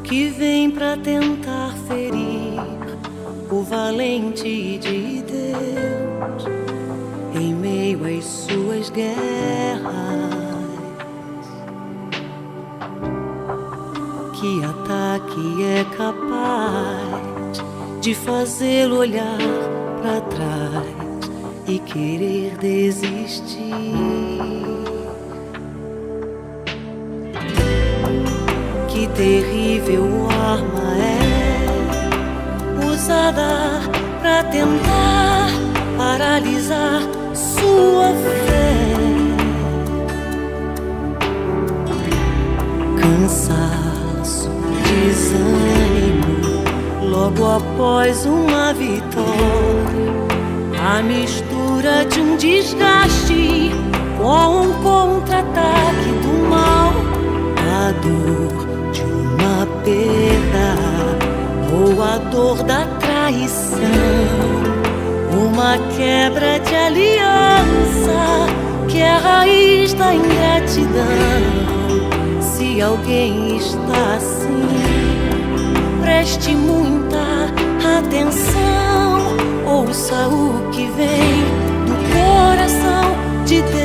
Que vem pra tentar ferir o valente de Deus em meio às suas guerras. Que ataque é capaz de fazê-lo olhar pra trás e querer desistir? Que terrível arma é usada pra tentar paralisar sua fé. Cansaço, desânimo, logo após uma vitória. A mistura de um desgaste com um contra-ataque do mal. A dor de uma perda ou a dor da traição, uma quebra de aliança que é a raiz da ingratidão. Se alguém está assim, preste muita atenção, ouça o que vem do coração de Deus.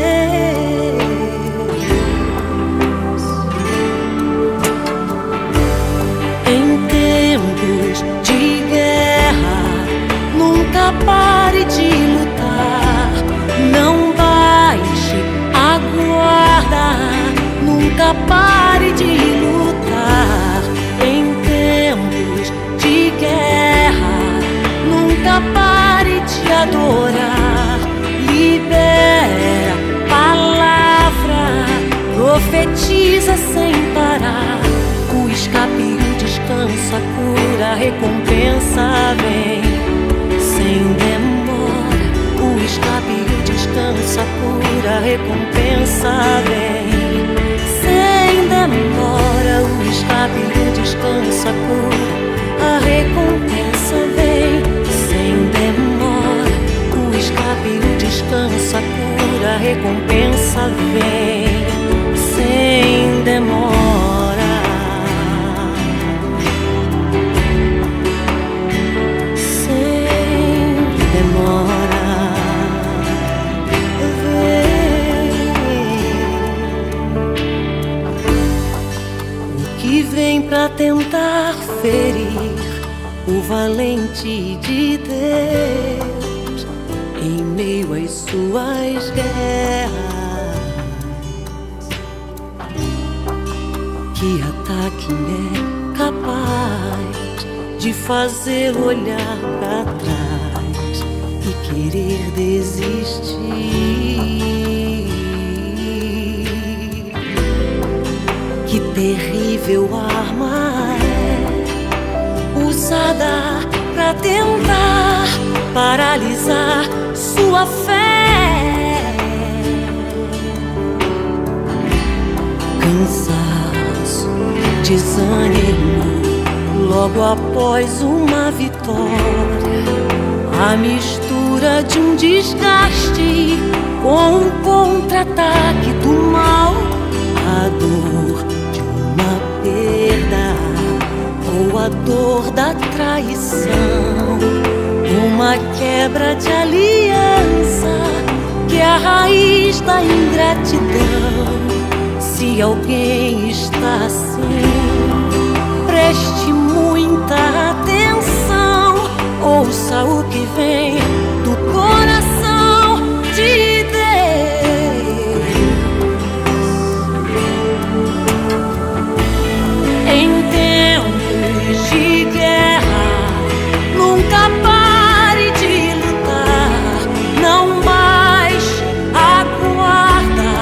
De guerra, nunca pare de lutar, não baixe a guarda, nunca pare de lutar. Em tempos de guerra, nunca pare de adorar, libera palavra, profetiza sem parar. O escape e o descanso, a cura, a recompensa vem sem demora. O escape e o descanso, a cura, a recompensa vem sem demora. O escape e o descanso, a cura, a recompensa vem sem demora. O escape e o descanso, a cura, a recompensa vem sem demora. Vem pra tentar ferir o valente de Deus em meio às suas guerras. Que ataque é capaz de fazê-lo olhar pra trás e querer desistir? Que terrível arma é usada pra tentar paralisar sua fé. Cansaço, desânimo, logo após uma vitória. A mistura de um desgaste com um contra-ataque do mal. A dor de uma perda ou a dor da traição, uma quebra de aliança que é a raiz da ingratidão. Se alguém está assim, preste muita atenção, ouça o que vem do coração de Deus. Em tempos de guerra, nunca pare de lutar, não baixe a guarda,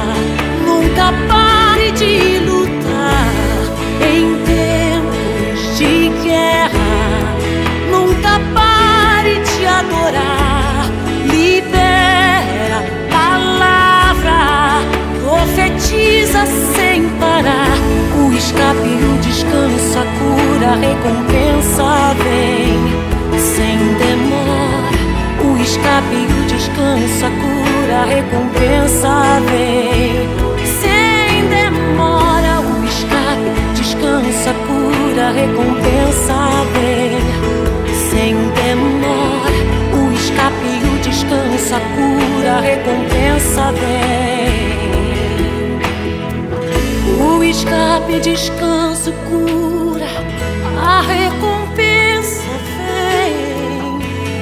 nunca pare de lutar. Em tempos pulsa sem parar. O escape, o descanso, a cura, a recompensa vem sem demora. O escape, o descanso, a cura, a recompensa vem sem demora. O escape, descanso, a cura, a recompensa vem sem demora. O escape, o descanso, a cura, a recompensa vem. O escape, descanso, cura, a recompensa vem.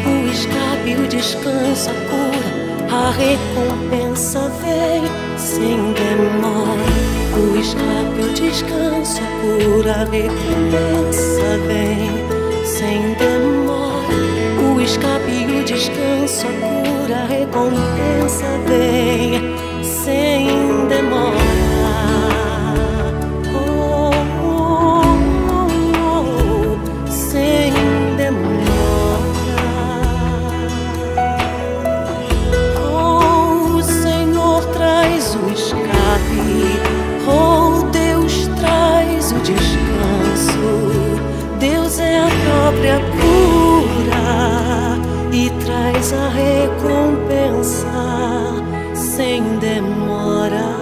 O escape, o descanso, a cura, a recompensa vem sem demora. O escape, o descanso, a cura, a recompensa vem sem demora. O escape, o descanso, a cura, a recompensa vem sem demora. Oh, Deus traz o descanso. Deus é a própria cura e traz a recompensa sem demora.